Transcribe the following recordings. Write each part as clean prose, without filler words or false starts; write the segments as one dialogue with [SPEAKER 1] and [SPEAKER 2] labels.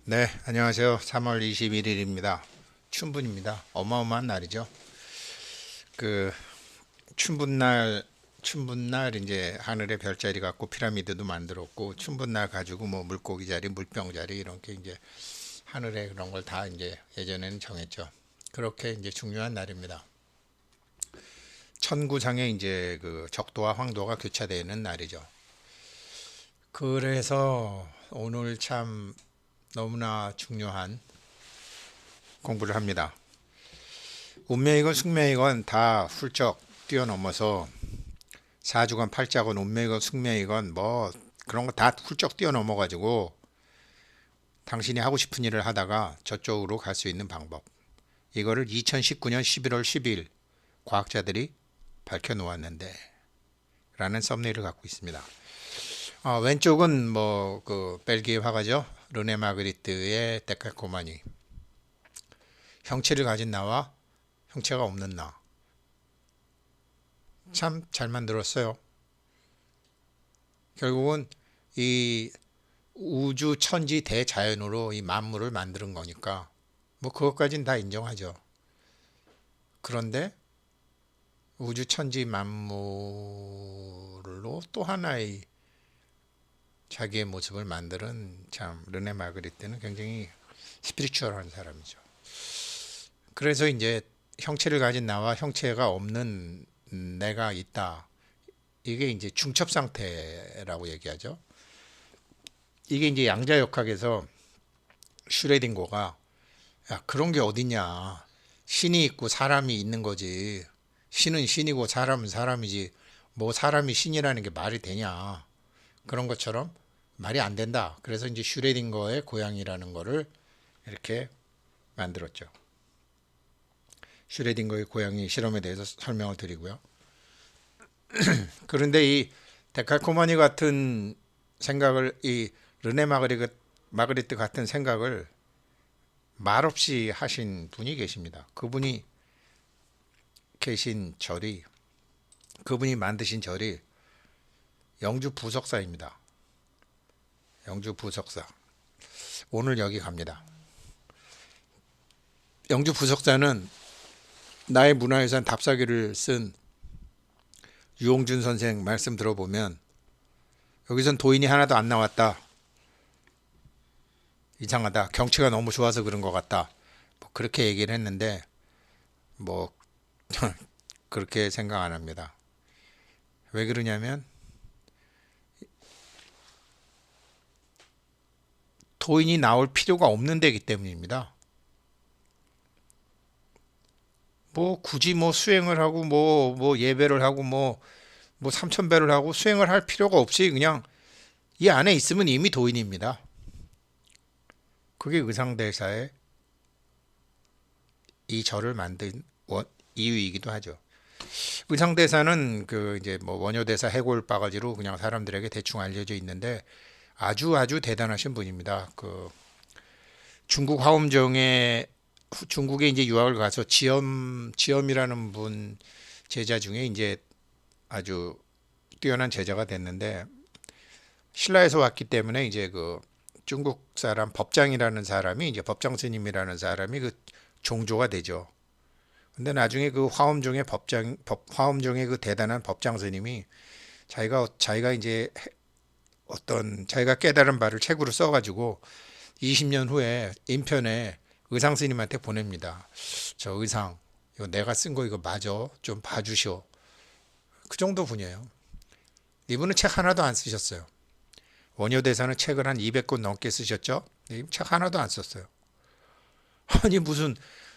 [SPEAKER 1] 네, 안녕하세요. 3월 21일입니다. 춘분입니다. 어마어마한 날이죠. 그 춘분날 이제 하늘에 별자리 갖고 피라미드도 만들었고 춘분날 가지고 뭐 물고기 자리, 물병 자리 이런 게 이제 하늘에 그런 걸 다 이제 예전에는 정했죠. 그렇게 이제 중요한 날입니다. 천구장에 이제 그 적도와 황도가 교차되는 날이죠. 그래서 오늘 참 너무나 중요한 공부를 합니다. 운명이건 숙명이건 다 훌쩍 뛰어넘어서 사주건 팔자건 운명이건 숙명이건 뭐 그런 거 다 훌쩍 뛰어넘어 가지고 당신이 하고 싶은 일을 하다가 저쪽으로 갈 수 있는 방법, 이거를 2019년 11월 12일 과학자들이 밝혀놓았는데 라는 썸네일을 갖고 있습니다. 왼쪽은 뭐 그 벨기에 화가죠, 르네 마그리트의 데칼코마니, 형체를 가진 나와 형체가 없는 나. 참 잘 만들었어요. 결국은 이 우주 천지 대자연으로 이 만물을 만드는 거니까 뭐 그것까진 다 인정하죠. 그런데 우주 천지 만물로 또 하나의 자기의 모습을 만드는 참 르네 마그리트는 굉장히 스피리추얼한 사람이죠. 그래서 이제 형체를 가진 나와 형체가 없는 내가 있다. 이게 이제 중첩 상태라고 얘기하죠. 이게 이제 양자역학에서 슈레딩거가 야, 그런 게 어딨냐. 신이 있고 사람이 있는 거지. 신은 신이고 사람은 사람이지. 뭐 사람이 신이라는 게 말이 되냐. 그런 것처럼 말이 안 된다. 그래서 이제 슈레딩거의 고양이라는 거를 이렇게 만들었죠. 슈레딩거의 고양이 실험에 대해서 설명을 드리고요. 그런데 이 데칼코마니 같은 생각을, 이 르네 마그리트 같은 생각을 말없이 하신 분이 계십니다. 그분이 만드신 절이 영주 부석사입니다. 영주 부석사. 오늘 여기 갑니다. 영주 부석사는 나의 문화유산 답사기를 쓴 유홍준 선생 말씀 들어보면 여기선 도인이 하나도 안 나왔다. 이상하다. 경치가 너무 좋아서 그런 것 같다. 뭐 그렇게 얘기를 했는데 뭐 그렇게 생각 안 합니다. 왜 그러냐면 도인이 나올 필요가 없는 데이기 때문입니다. 뭐 굳이 뭐 수행을 하고 뭐 예배를 하고 뭐 삼천배를 하고 수행을 할 필요가 없이 그냥 이 안에 있으면 이미 도인입니다. 그게 의상대사의 이 절을 만든 이유이기도 하죠. 의상대사는 그 이제 뭐 원효대사 해골 바가지로 그냥 사람들에게 대충 알려져 있는데 아주 아주 대단하신 분입니다. 그 중국에 이제 유학을 가서 지엄이라는 분 제자 중에 이제 아주 뛰어난 제자가 됐는데 신라에서 왔기 때문에 이제 그 중국 사람 법장이라는 사람이 이제 법장 스님이라는 사람이 그 종조가 되죠. 근데 나중에 그 화엄종의 그 대단한 법장 스님이 자기가 이제 자기가 깨달은 바를 책으로 써가지고 20년 후에 인편에 의상 스님한테 보냅니다. 저 의상 이거 내가 쓴 거 이거 맞아? 좀 봐주시오. 그 정도 분이에요. 이분은 책 하나도 안 쓰셨어요. 원효대사는 책을 한 200권 넘게 쓰셨죠? 책 하나도 안 썼어요. 아니 무슨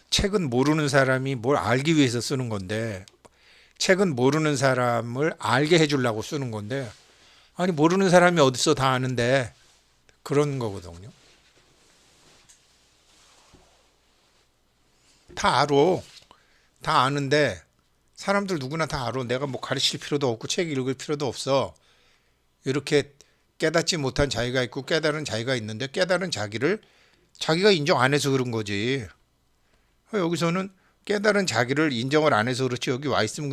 [SPEAKER 1] 책은 모르는 사람이 뭘 알기 위해서 쓰는 건데, 책은 모르는 사람을 알게 해주려고 쓰는 건데, 아니 모르는 사람이 어딨어, 다 아는데. 그런 거거든요. 다 알아. 다 아는데 사람들 누구나 다 알아. 내가 뭐 가르칠 필요도 없고 책 읽을 필요도 없어. 이렇게 깨닫지 못한 자기가 있고 깨달은 자기가 있는데 깨달은 자기를 자기가 인정 안 해서 그런 거지. 여기서는 깨달은 자기를 인정을 안 해서 그렇지, 여기 와 있으면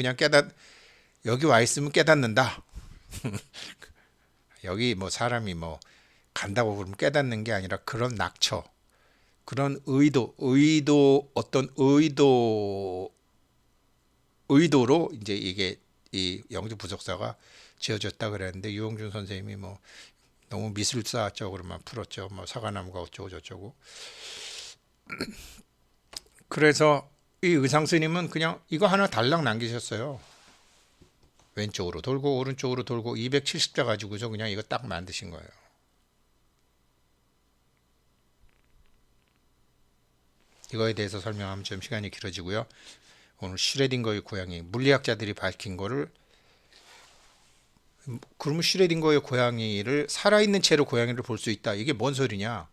[SPEAKER 1] 깨닫는다. 여기 뭐 사람이 뭐 간다고 그러면 깨닫는 게 아니라 그런 낙처, 그런 어떤 의도로 이제 이게 이 영주 부속사가 지어졌다 그랬는데 유홍준 선생님이 뭐 너무 미술사적으로만 풀었죠. 뭐 사과나무가 어쩌고 저쩌고. 그래서 이 의상 스님은 그냥 이거 하나 달랑 남기셨어요. 왼쪽으로 돌고 오른쪽으로 돌고 270자 가지고서 그냥 이거 딱 만드신 거예요. 이거에 대해서 설명하면 좀 시간이 길어지고요. 오늘 슈레딩거의 고양이, 물리학자들이 밝힌 거를, 그러면 슈레딩거의 고양이를 살아있는 채로 고양이를 볼 수 있다. 이게 뭔 소리냐?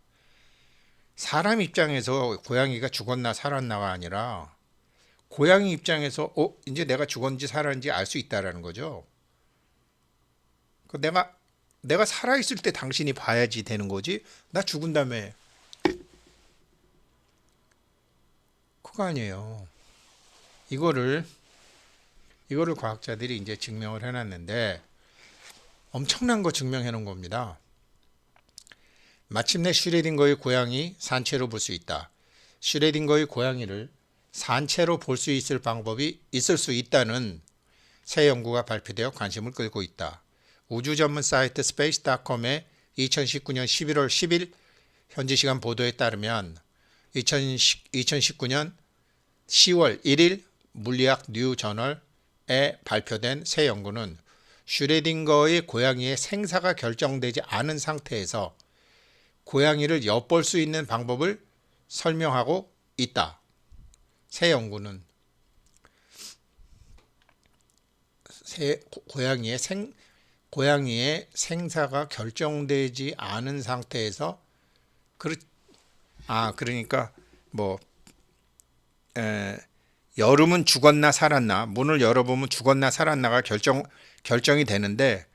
[SPEAKER 1] 사람 입장에서 고양이가 죽었나 살았나가 아니라 고양이 입장에서 이제 내가 죽었는지 살았는지 알 수 있다라는 거죠. 그 내가 살아있을 때 당신이 봐야지 되는 거지. 나 죽은 다음에 그거 아니에요. 이거를 과학자들이 이제 증명을 해놨는데 엄청난 거 증명해 놓은 겁니다. 마침내 슈레딩거의 고양이 산채로 볼 수 있다. 슈레딩거의 고양이를 산채로 볼 수 있을 방법이 있을 수 있다는 새 연구가 발표되어 관심을 끌고 있다. 우주 전문 사이트 space.com의 2019년 11월 10일 현지 시간 보도에 따르면 2019년 10월 1일 물리학 뉴 저널에 발표된 새 연구는 슈레딩거의 고양이의 생사가 결정되지 않은 상태에서 고양이를 엿볼 수 있는 방법을 설명하고 있다. 새 연구는 고양이의 생사가 결정되지 않은 상태에서 그러니까 뭐 여름은 죽었나 살았나, 문을 열어보면 죽었나 살았나가 결정이 되는데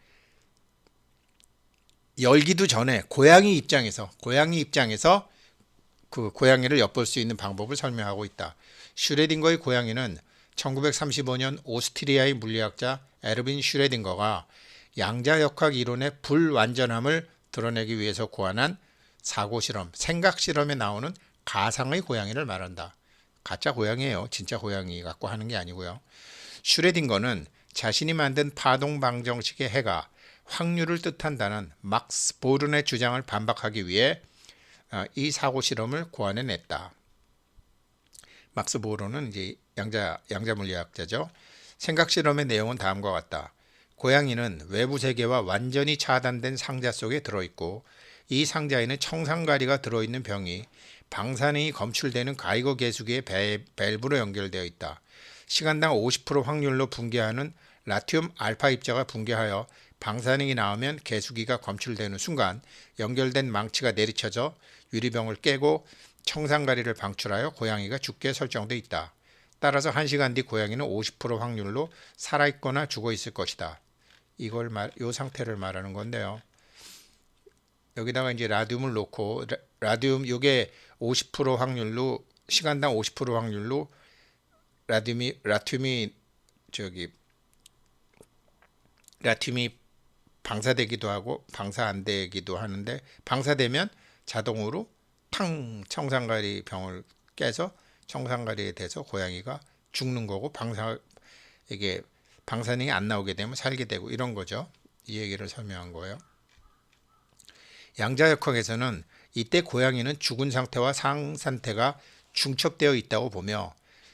[SPEAKER 1] 열기도 전에 고양이 입장에서 그 고양이를 엿볼 수 있는 방법을 설명하고 있다. 슈레딩거의 고양이는 1935년 오스트리아의 물리학자 에르빈 슈레딩거가 양자역학 이론의 불완전함을 드러내기 위해서 고안한 사고 실험, 생각 실험에 나오는 가상의 고양이를 말한다. 가짜 고양이에요. 진짜 고양이 갖고 하는 게 아니고요. 슈레딩거는 자신이 만든 파동 방정식의 해가 확률을 뜻한다는 막스 보른의 주장을 반박하기 위해 이 사고 실험을 고안해냈다. 막스 보른은 이제 양자 물리학자죠. 생각 실험의 내용은 다음과 같다. 고양이는 외부 세계와 완전히 차단된 상자 속에 들어있고 이 상자에는 청산가리가 들어있는 병이 방사능이 검출되는 가이거 계수기의 밸브로 연결되어 있다. 시간당 50% 확률로 붕괴하는 라튬 알파 입자가 붕괴하여 방사능이 나오면 계수기가 검출되는 순간 연결된 망치가 내리쳐져 유리병을 깨고 청산가리를 방출하여 고양이가 죽게 설정되어 있다. 따라서 1시간 뒤 고양이는 50% 확률로 살아있거나 죽어있을 것이다. 이 상태를 말하는 건데요. 여기다가 이제 라듐을 놓고 라듐 요게 50% 확률로 시간당 50% 확률로 라튬이 방사되기도 하고 방사 안 되기도 하는데 방사되면 자동으로 탕 청산가리 병을 깨서 청산가리에 대해서 고양이가 죽는 거고 이게 방사능이 안 나오게 되면 살게 되고 이런 거죠. 이 얘기를 설명한 거예요. 양자역학에서는 이때 고양이는 죽은 상태와 상상태가 중첩되어 있다고 보며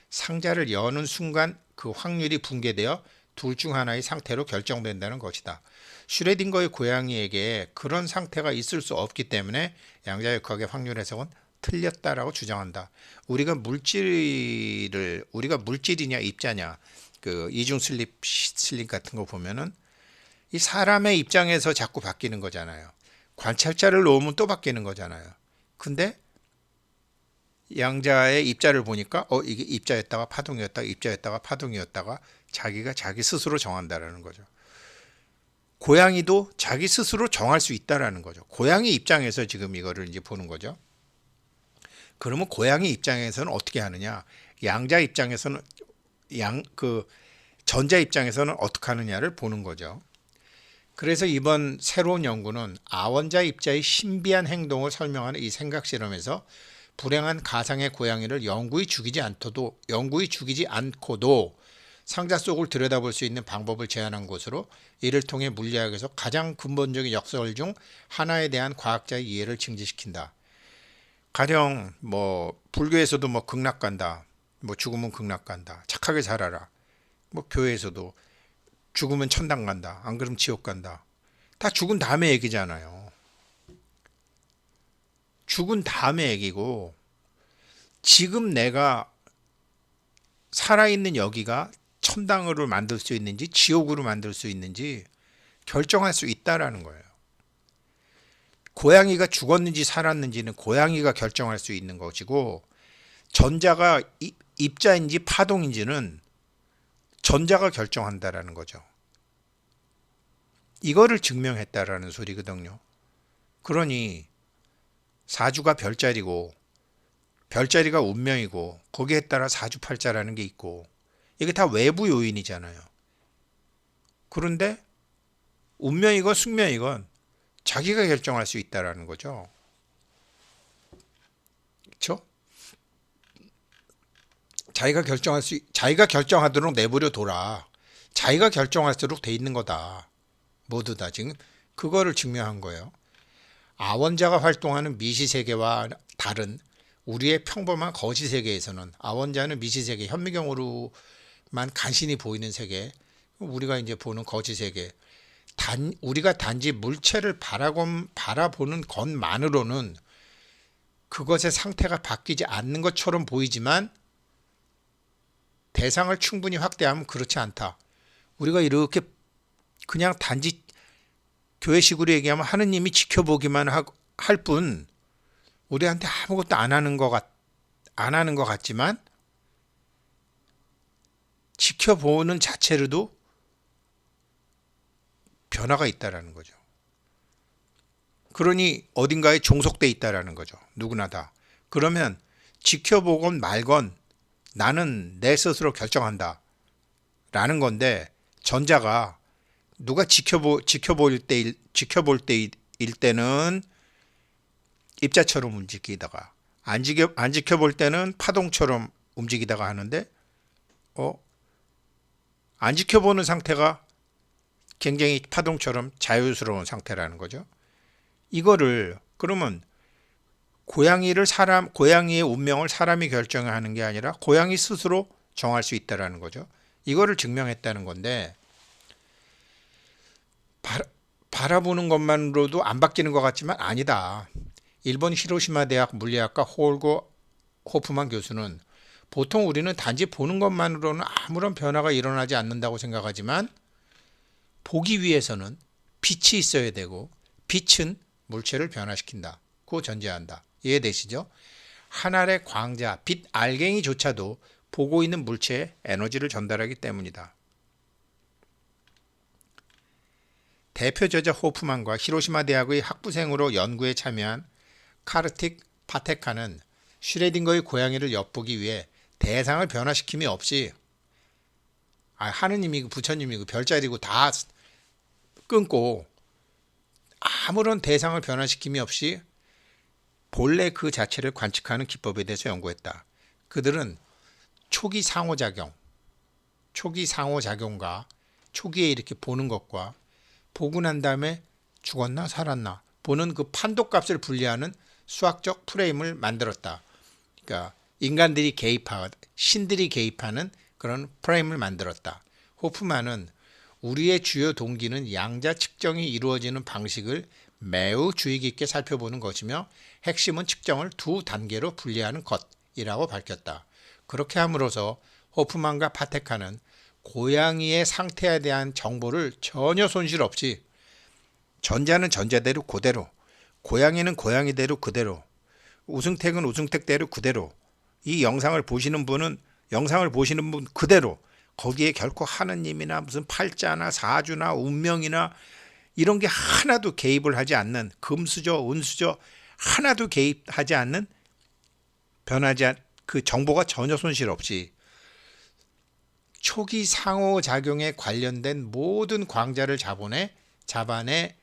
[SPEAKER 1] 상자를 여는 순간 그 확률이 붕괴되어 둘 중 하나의 상태로 결정된다는 것이다. 슈레딩거의 고양이에게 그런 상태가 있을 수 없기 때문에 양자역학의 확률 해석은 틀렸다라고 주장한다. 우리가 물질이냐 입자냐 그 이중 슬립 같은 거 보면은 이 사람의 입장에서 자꾸 바뀌는 거잖아요. 관찰자를 놓으면 또 바뀌는 거잖아요. 근데 양자의 입자를 보니까 이게 입자였다가 파동이었다가 입자였다가 파동이었다가 자기가 자기 스스로 정한다라는 거죠. 고양이도 자기 스스로 정할 수 있다라는 거죠. 고양이 입장에서 지금 이거를 이제 보는 거죠. 그러면 고양이 입장에서는 어떻게 하느냐? 양자 입장에서는 전자 입장에서는 어떻게 하느냐를 보는 거죠. 그래서 이번 새로운 연구는 아원자 입자의 신비한 행동을 설명하는 이 생각 실험에서 불행한 가상의 고양이를 영구히 죽이지 않고도 상자 속을 들여다볼 수 있는 방법을 제안한 것으로, 이를 통해 물리학에서 가장 근본적인 역설 중 하나에 대한 과학자의 이해를 증진시킨다. 가령 불교에서도 극락 간다, 죽으면 극락 간다, 착하게 살아라. 교회에서도 죽으면 천당 간다, 안 그러면 지옥 간다. 다 죽은 다음에 얘기잖아요. 죽은 다음에 얘기고, 지금 내가 살아있는 여기가 천당으로 만들 수 있는지 지옥으로 만들 수 있는지 결정할 수 있다라는 거예요. 고양이가 죽었는지 살았는지는 고양이가 결정할 수 있는 것이고, 전자가 입자인지 파동인지는 전자가 결정한다라는 거죠. 이거를 증명했다라는 소리거든요. 그러니 사주가 별자리고 별자리가 운명이고 거기에 따라 사주팔자라는 게 있고, 이게 다 외부 요인이잖아요. 그런데 운명이건 숙명이건 자기가 결정할 수 있다라는 거죠. 그렇죠? 자기가 결정하도록 내버려 둬라. 자기가 결정할수록 돼 있는 거다. 모두 다 지금 그거를 증명한 거예요. 아원자가 활동하는 미시세계와 다른 우리의 평범한 거시세계에서는, 아원자는 미시세계, 현미경으로만 간신히 보이는 세계, 우리가 이제 보는 거시세계, 우리가 단지 물체를 바라보는 것만으로는 그것의 상태가 바뀌지 않는 것처럼 보이지만, 대상을 충분히 확대하면 그렇지 않다. 우리가 이렇게 그냥 단지 교회식으로 얘기하면 하느님이 지켜보기만 할 뿐, 우리한테 아무것도 안 하는 것 같지만, 지켜보는 자체로도 변화가 있다라는 거죠. 그러니 어딘가에 종속돼 있다라는 거죠. 누구나 다. 그러면 지켜보건 말건 나는 내 스스로 결정한다 라는 건데, 전자가 누가 지켜볼 때일 때는 입자처럼 움직이다가, 안 지켜볼 때는 파동처럼 움직이다가 하는데, 안 지켜보는 상태가 굉장히 파동처럼 자유스러운 상태라는 거죠. 이거를 그러면 고양이의 운명을 사람이 결정하는 게 아니라 고양이 스스로 정할 수 있다라는 거죠. 이거를 증명했다는 건데, 바라보는 것만으로도 안 바뀌는 것 같지만 아니다. 일본 히로시마 대학 물리학과 홀고 호프만 교수는, 보통 우리는 단지 보는 것만으로는 아무런 변화가 일어나지 않는다고 생각하지만, 보기 위해서는 빛이 있어야 되고, 빛은 물체를 변화시킨다고 전제한다. 이해되시죠? 하늘의 광자, 빛 알갱이조차도 보고 있는 물체에 에너지를 전달하기 때문이다. 대표 저자 호프만과 히로시마 대학의 학부생으로 연구에 참여한 카르틱 파테카는 슈레딩거의 고양이를 엿보기 위해 대상을 변화시킴이 없이, 하느님이고 부처님이고 별자리고 다 끊고 아무런 대상을 변화시킴이 없이 본래 그 자체를 관측하는 기법에 대해서 연구했다. 그들은 초기 상호작용과 초기에 이렇게 보는 것과 보고 난 다음에 죽었나 살았나 보는 그 판도값을 분리하는 수학적 프레임을 만들었다. 그러니까 신들이 개입하는 그런 프레임을 만들었다. 호프만은 우리의 주요 동기는 양자 측정이 이루어지는 방식을 매우 주의 깊게 살펴보는 것이며, 핵심은 측정을 두 단계로 분리하는 것이라고 밝혔다. 그렇게 함으로써 호프만과 파테카는 고양이의 상태에 대한 정보를 전혀 손실 없이, 전자는 전자대로 그대로, 고양이는 고양이대로 그대로, 우승택은 우승택대로 그대로, 이 영상을 보시는 분 그대로, 거기에 결코 하느님이나 무슨 팔자나 사주나 운명이나 이런 게 하나도 개입을 하지 않는, 금수저 은수저 하나도 개입하지 않는, 그 정보가 전혀 손실 없이 초기 상호작용에 관련된 모든 광자를 자본해 자반에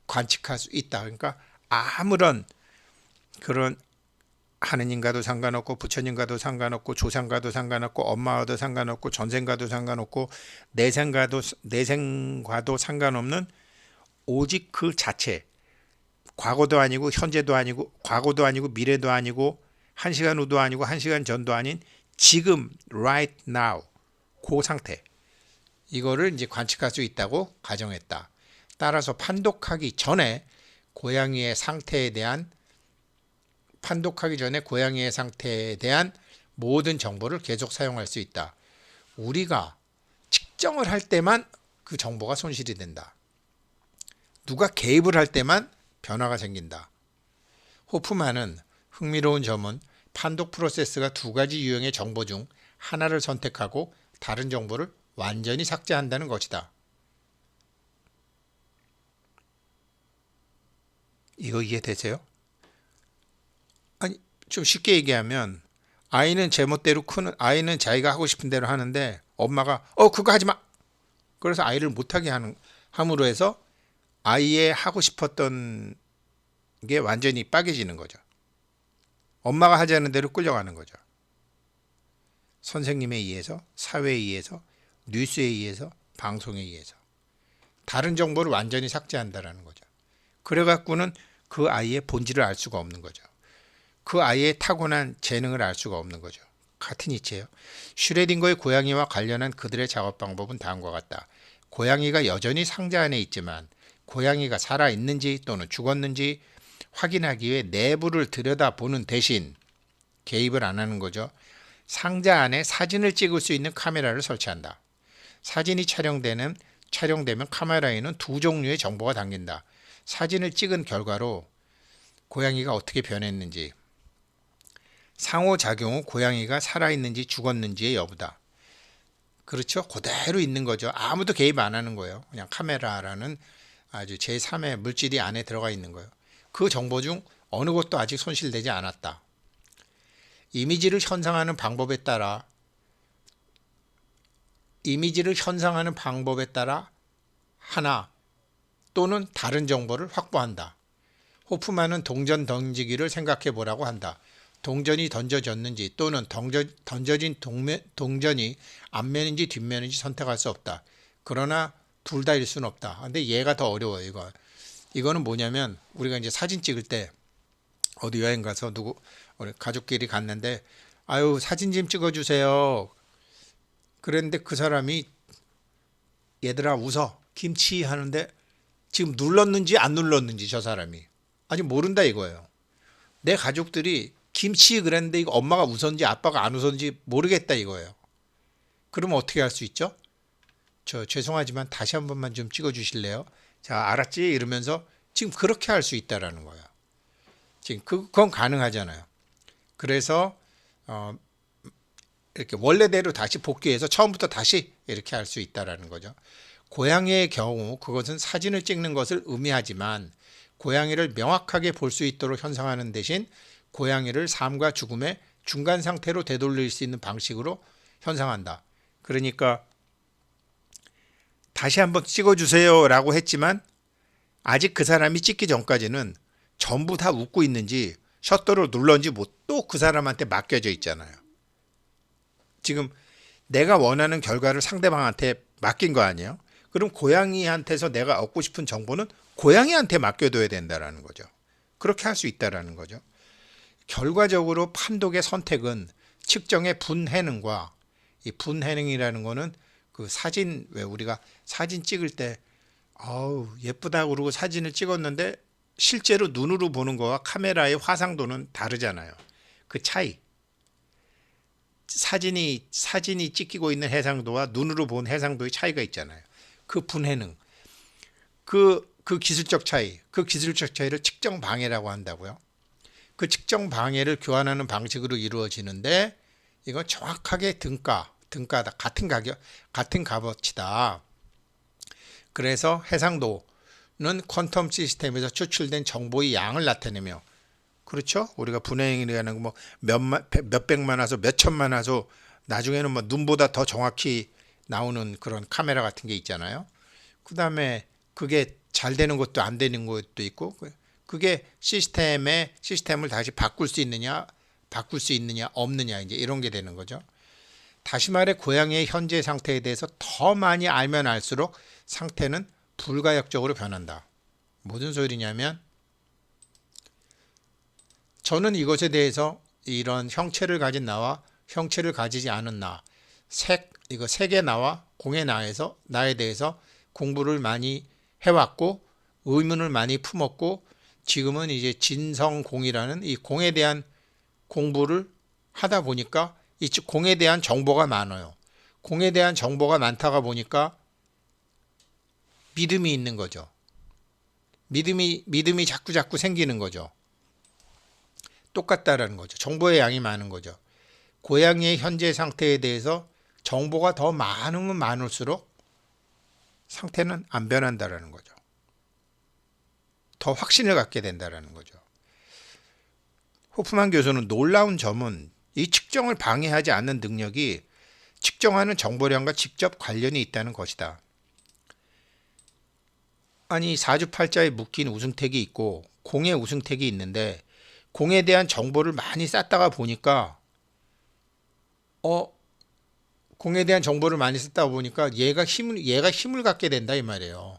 [SPEAKER 1] 관측할 수 있다. 그러니까 아무런 그런 하느님과도 상관없고 부처님과도 상관없고 조상과도 상관없고 엄마와도 상관없고 전생과도 상관없고 내생과도 상관없는 오직 그 자체, 과거도 아니고 현재도 아니고 과거도 아니고 미래도 아니고 1시간 후도 아니고 1시간 전도 아닌 지금 right now 그 상태, 이거를 이제 관측할 수 있다고 가정했다. 따라서 판독하기 전에 고양이의 상태에 대한 모든 정보를 계속 사용할 수 있다. 우리가 측정을 할 때만 그 정보가 손실이 된다. 누가 개입을 할 때만 변화가 생긴다. 호프만은 흥미로운 점은 판독 프로세스가 두 가지 유형의 정보 중 하나를 선택하고 다른 정보를 완전히 삭제한다는 것이다. 이거 이해되세요? 아니, 좀 쉽게 얘기하면 아이는 제멋대로 크는, 아이는 자기가 하고 싶은 대로 하는데 엄마가 그거 하지 마. 그래서 아이를 못하게 함으로 해서 아이의 하고 싶었던 게 완전히 빠개지는 거죠. 엄마가 하자는 대로 끌려가는 거죠. 선생님에 의해서, 사회에 의해서, 뉴스에 의해서, 방송에 의해서 다른 정보를 완전히 삭제한다라는 거죠. 그래갖고는 그 아이의 본질을 알 수가 없는 거죠. 그 아이의 타고난 재능을 알 수가 없는 거죠. 같은 이치예요. 슈레딩거의 고양이와 관련한 그들의 작업 방법은 다음과 같다. 고양이가 여전히 상자 안에 있지만 고양이가 살아있는지 또는 죽었는지 확인하기 위해 내부를 들여다보는 대신 개입을 안 하는 거죠. 상자 안에 사진을 찍을 수 있는 카메라를 설치한다. 사진이 촬영되면 카메라에는 두 종류의 정보가 담긴다. 사진을 찍은 결과로 고양이가 어떻게 변했는지, 상호작용 후 고양이가 살아있는지 죽었는지의 여부다. 그렇죠? 그대로 있는 거죠. 아무도 개입 안 하는 거예요. 그냥 카메라라는 아주 제3의 물질이 안에 들어가 있는 거예요. 그 정보 중 어느 것도 아직 손실되지 않았다. 이미지를 현상하는 방법에 따라 하나 또는 다른 정보를 확보한다. 호프만은 동전 던지기를 생각해 보라고 한다. 동전이 던져졌는지 또는 던져진 동전이 앞면인지 뒷면인지 선택할 수 없다. 그러나 둘 다일 수는 없다. 근데 얘가 더 어려워요. 이거는 뭐냐면 우리가 이제 사진 찍을 때 어디 여행 가서 우리 가족끼리 갔는데 사진 좀 찍어주세요. 그랬는데 그 사람이 얘들아 웃어 김치 하는데 지금 눌렀는지 안 눌렀는지 저 사람이 아직 모른다 이거예요. 내 가족들이 김치 그랬는데 이거 엄마가 웃었는지 아빠가 안 웃었는지 모르겠다 이거예요. 그러면 어떻게 할 수 있죠? 저 죄송하지만 다시 한 번만 좀 찍어주실래요? 자, 알았지? 이러면서 지금 그렇게 할 수 있다라는 거예요. 지금 그건 가능하잖아요. 그래서 이렇게 원래대로 다시 복귀해서 처음부터 다시 이렇게 할 수 있다라는 거죠. 고양이의 경우 그것은 사진을 찍는 것을 의미하지만 고양이를 명확하게 볼 수 있도록 현상하는 대신 고양이를 삶과 죽음의 중간 상태로 되돌릴 수 있는 방식으로 현상한다. 그러니까 다시 한번 찍어주세요 라고 했지만 아직 그 사람이 찍기 전까지는 전부 다 웃고 있는지 셔터를 눌렀는지 또 그 사람한테 맡겨져 있잖아요. 지금 내가 원하는 결과를 상대방한테 맡긴 거 아니에요? 그럼 고양이한테서 내가 얻고 싶은 정보는 고양이한테 맡겨둬야 된다는 거죠. 그렇게 할 수 있다는 거죠. 결과적으로 판독의 선택은 측정의 분해능과 이 분해능이라는 거는 그 사진, 왜 우리가 사진 찍을 때 예쁘다고 그러고 사진을 찍었는데 실제로 눈으로 보는 거와 카메라의 화상도는 다르잖아요. 그 차이. 사진이 찍히고 있는 해상도와 눈으로 본 해상도의 차이가 있잖아요. 그 분해능. 그 기술적 차이. 그 기술적 차이를 측정 방해라고 한다고요. 그 측정 방해를 교환하는 방식으로 이루어지는데 이건 정확하게 등가다. 같은 가격, 같은 값어치다. 그래서 해상도는 퀀텀 시스템에서 추출된 정보의 양을 나타내며, 그렇죠? 우리가 분해행이라는 거 몇백만 화소, 몇천만 화소, 나중에는 눈보다 더 정확히 나오는 그런 카메라 같은 게 있잖아요. 그 다음에 그게 잘 되는 것도 안 되는 것도 있고, 그게 시스템을 다시 바꿀 수 있느냐, 없느냐, 이제 이런 게 되는 거죠. 다시 말해, 고양이의 현재 상태에 대해서 더 많이 알면 알수록 상태는 불가역적으로 변한다. 무슨 소리냐면, 저는 이것에 대해서 이런 형체를 가진 나와 형체를 가지지 않은 나, 색의 나와 공의 나에 대해서 공부를 많이 해왔고, 의문을 많이 품었고, 지금은 이제 진성공이라는 이 공에 대한 공부를 하다 보니까 이 공에 대한 정보가 많아요. 공에 대한 정보가 많다가 보니까 믿음이 있는 거죠. 믿음이 자꾸 생기는 거죠. 똑같다라는 거죠. 정보의 양이 많은 거죠. 고양이의 현재 상태에 대해서 정보가 더 많으면 많을수록 상태는 안 변한다라는 거죠. 더 확신을 갖게 된다라는 거죠. 호프만 교수는 놀라운 점은 이 측정을 방해하지 않는 능력이 측정하는 정보량과 직접 관련이 있다는 것이다. 아니, 사주팔자에 묶인 우승택이 있고 공의 우승택이 있는데, 공에 대한 정보를 많이 쌓다가 보니까 공에 대한 정보를 많이 쌓다 보니까 얘가 힘을 갖게 된다 이 말이에요.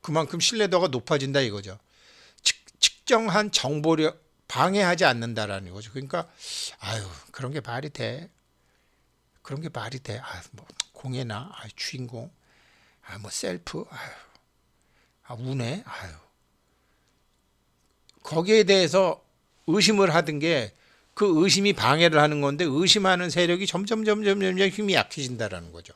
[SPEAKER 1] 그만큼 신뢰도가 높아진다 이거죠. 측정한 정보를 방해하지 않는다라는 거죠. 그러니까 그런 게 말이 돼. 그런 게 말이 돼. 뭐 공예나 주인공, 뭐 셀프, 운해, 거기에 대해서 의심을 하던 게 그 의심이 방해를 하는 건데, 의심하는 세력이 점점 힘이 약해진다라는 거죠.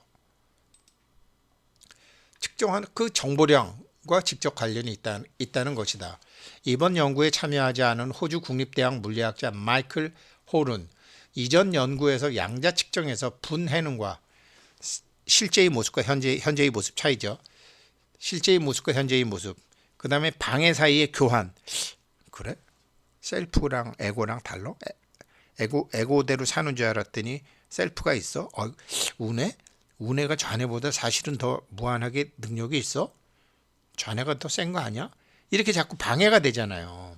[SPEAKER 1] 측정하는 그 정보량과 직접 관련이 있다는 것이다. 이번 연구에 참여하지 않은 호주 국립대학 물리학자 마이클 홀은 이전 연구에서 양자 측정에서 분해능과 실제의 모습과 현재의 모습 차이죠. 실제의 모습과 현재의 모습, 그 다음에 방해 사이의 교환. 그래? 셀프랑 에고랑 달라? 에고대로 사는 줄 알았더니 셀프가 있어? 운해가 좌뇌보다 사실은 더 무한하게 능력이 있어? 좌뇌가 더 센 거 아니야? 이렇게 자꾸 방해가 되잖아요.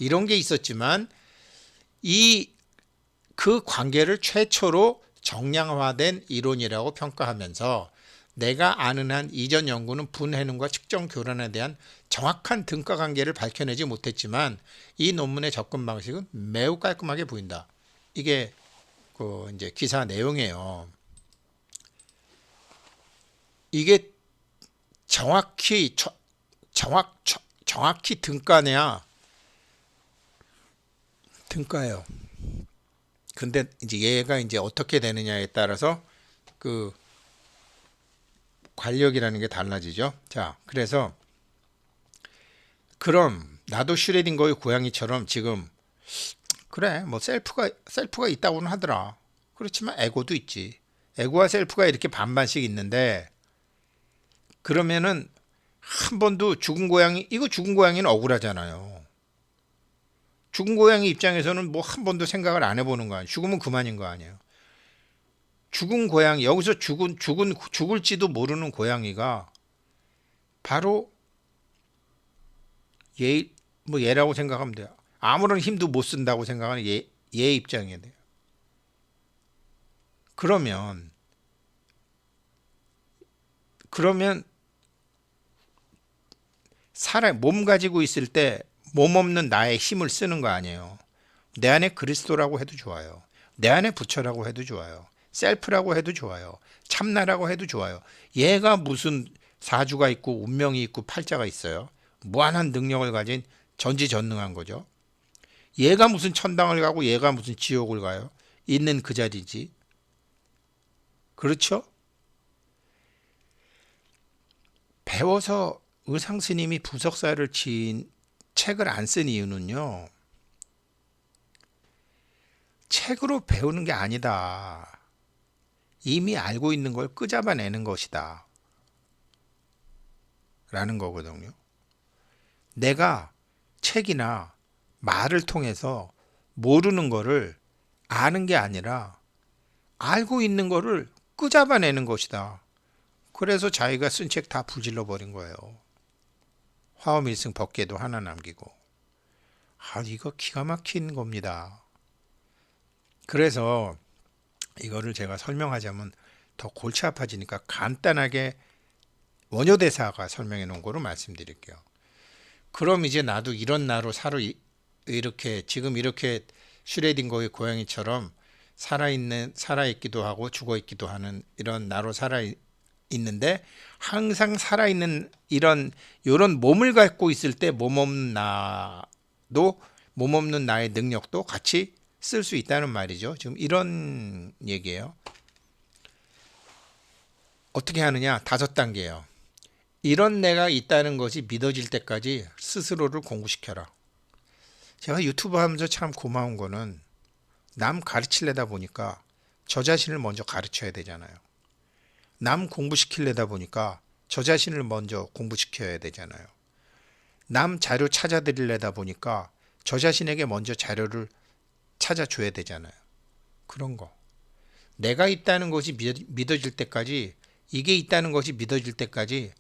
[SPEAKER 1] 이런 게 있었지만 그 관계를 최초로 정량화된 이론이라고 평가하면서, 내가 아는 한 이전 연구는 분해능과 측정 교란에 대한 정확한 등가 관계를 밝혀내지 못했지만 이 논문의 접근 방식은 매우 깔끔하게 보인다. 이게 이제 기사 내용이에요. 이게 정확히 등가예요. 근데 이제 얘가 이제 어떻게 되느냐에 따라서 그 관력이라는 게 달라지죠. 자, 그래서 그럼 나도 슈레딩거의 고양이처럼 지금, 그래, 뭐 셀프가 있다고는 하더라. 그렇지만 에고도 있지. 에고와 셀프가 이렇게 반반씩 있는데, 그러면은 한 번도 죽은 고양이는 억울하잖아요. 죽은 고양이 입장에서는 뭐 한 번도 생각을 안 해보는 거 아니에요. 죽으면 그만인 거 아니에요. 죽은 고양이, 여기서 죽을지도 모르는 고양이가 바로 얘라고 생각하면 돼요. 아무런 힘도 못 쓴다고 생각하는 얘 입장이에요. 그러면 몸 가지고 있을 때 몸 없는 나의 힘을 쓰는 거 아니에요. 내 안에 그리스도라고 해도 좋아요. 내 안에 부처라고 해도 좋아요. 셀프라고 해도 좋아요. 참나라고 해도 좋아요. 얘가 무슨 사주가 있고 운명이 있고 팔자가 있어요. 무한한 능력을 가진 전지전능한 거죠. 얘가 무슨 천당을 가고 얘가 무슨 지옥을 가요. 있는 그 자리지. 그렇죠? 배워서 의상 스님이 부석사를 지은 책을 안 쓴 이유는요, 책으로 배우는 게 아니다. 이미 알고 있는 걸 끄잡아내는 것이다. 라는 거거든요. 내가 책이나 말을 통해서 모르는 거를 아는 게 아니라 알고 있는 거를 끄잡아내는 것이다. 그래서 자기가 쓴 책 다 불질러 버린 거예요. 화엄일승 법계도 하나 남기고. 이거 기가 막힌 겁니다. 그래서 이거를 제가 설명하자면 더 골치 아파지니까 간단하게 원효대사가 설명해 놓은 거로 말씀드릴게요. 그럼 이제 나도 이런 나로 이렇게 지금 이렇게 슈레딩거의 고양이처럼 살아있기도 하고 죽어있기도 하는 이런 나로 있는데, 항상 살아있는 이런 몸을 갖고 있을 때 몸없는 나의 능력도 같이 쓸 수 있다는 말이죠. 지금 이런 얘기예요. 어떻게 하느냐? 5단계예요. 이런 내가 있다는 것이 믿어질 때까지 스스로를 공부시켜라. 제가 유튜브 하면서 참 고마운 거는 남 가르치려다 보니까 저 자신을 먼저 가르쳐야 되잖아요. 남 공부시키려다 보니까 저 자신을 먼저 공부시켜야 되잖아요. 남 자료 찾아드리려다 보니까 저 자신에게 먼저 자료를 찾아줘야 되잖아요. 그런 거. 내가 있다는 것이 믿어질 때까지, 이게 있다는 것이 믿어질 때까지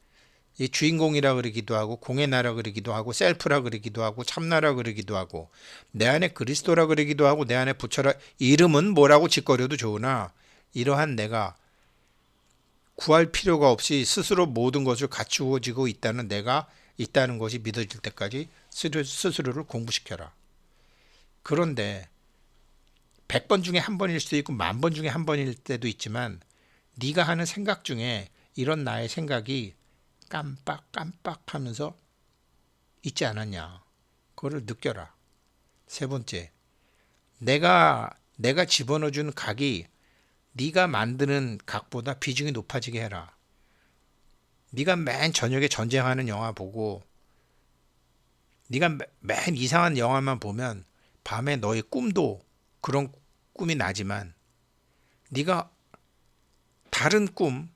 [SPEAKER 1] 이 주인공이라 그러기도 하고 공의 나라 그러기도 하고 셀프라 그러기도 하고 참나라 그러기도 하고 내 안에 그리스도라 그러기도 하고 내 안에 부처라, 이름은 뭐라고 짓거려도 좋으나 이러한 내가 구할 필요가 없이 스스로 모든 것을 갖추어지고 있다는 내가 있다는 것이 믿어질 때까지 스스로를 공부시켜라. 그런데 100번 중에 한 번일 수도 있고 10,000번 중에 한 번일 때도 있지만 네가 하는 생각 중에 이런 나의 생각이 깜빡깜빡 하면서 있지 않았냐. 그거를 느껴라. 3번째, 내가 집어넣어준 각이 네가 만드는 각보다 비중이 높아지게 해라. 네가 맨 저녁에 전쟁하는 영화 보고 네가 맨 이상한 영화만 보면 밤에 너의 꿈도 그런 꿈이 나지만 네가 다른 꿈,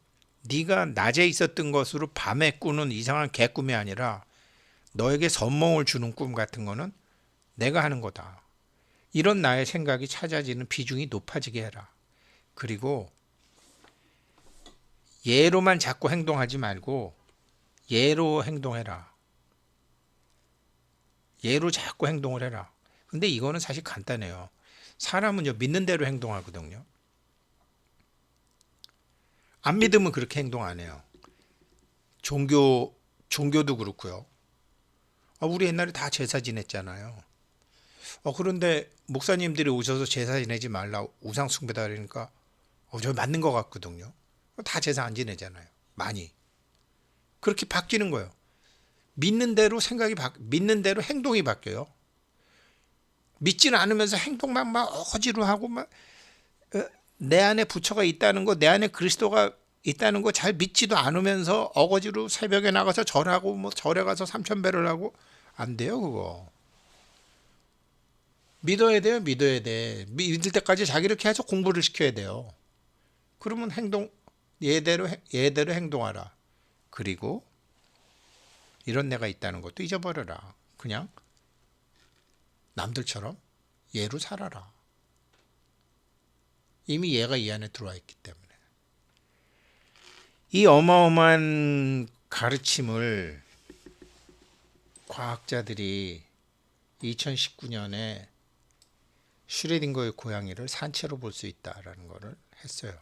[SPEAKER 1] 네가 낮에 있었던 것으로 밤에 꾸는 이상한 개꿈이 아니라 너에게 선몽을 주는 꿈 같은 거는 내가 하는 거다. 이런 나의 생각이 찾아지는 비중이 높아지게 해라. 그리고 예로만 자꾸 행동하지 말고 예로 행동해라. 예로 자꾸 행동을 해라. 근데 이거는 사실 간단해요. 사람은요, 믿는 대로 행동하거든요. 안 믿으면 그렇게 행동 안 해요. 종교도 그렇고요. 우리 옛날에 다 제사 지냈잖아요. 그런데 목사님들이 오셔서 제사 지내지 말라, 우상 숭배다 그러니까 저 맞는 것 같거든요. 다 제사 안 지내잖아요. 많이. 그렇게 바뀌는 거예요. 믿는 대로 믿는 대로 행동이 바뀌어요. 믿지는 않으면서 행동만 막 어지로 하고 내 안에 부처가 있다는 거, 내 안에 그리스도가 있다는 거 잘 믿지도 않으면서 어거지로 새벽에 나가서 절하고 절에 가서 삼천배를 하고 안 돼요, 그거. 믿어야 돼요, 믿어야 돼. 믿을 때까지 자기를 계속 공부를 시켜야 돼요. 그러면 예대로 행동하라. 그리고 이런 내가 있다는 것도 잊어버려라. 그냥 남들처럼 예로 살아라. 이미 얘가 이 안에 들어와 있기 때문에. 이 어마어마한 가르침을 과학자들이 2019년에 슈레딩거의 고양이를 산채로 볼 수 있다라는 것을 했어요.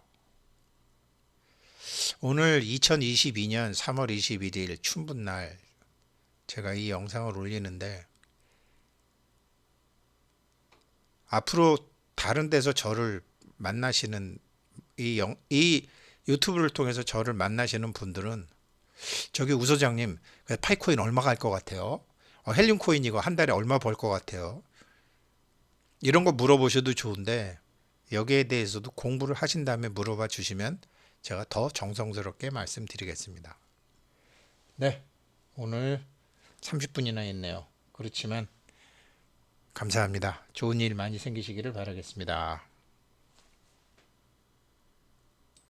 [SPEAKER 1] 오늘 2022년 3월 21일 춘분날 제가 이 영상을 올리는데, 앞으로 다른 데서 저를 만나시는 이 유튜브를 통해서 저를 만나시는 분들은 저기 우 소장님 파이코인 얼마 갈 것 같아요? 헬륨 코인 이거 한 달에 얼마 벌 것 같아요? 이런 거 물어보셔도 좋은데 여기에 대해서도 공부를 하신 다음에 물어봐 주시면 제가 더 정성스럽게 말씀드리겠습니다. 네, 오늘 30분이나 했네요. 그렇지만 감사합니다. 좋은 일 많이 생기시기를 바라겠습니다.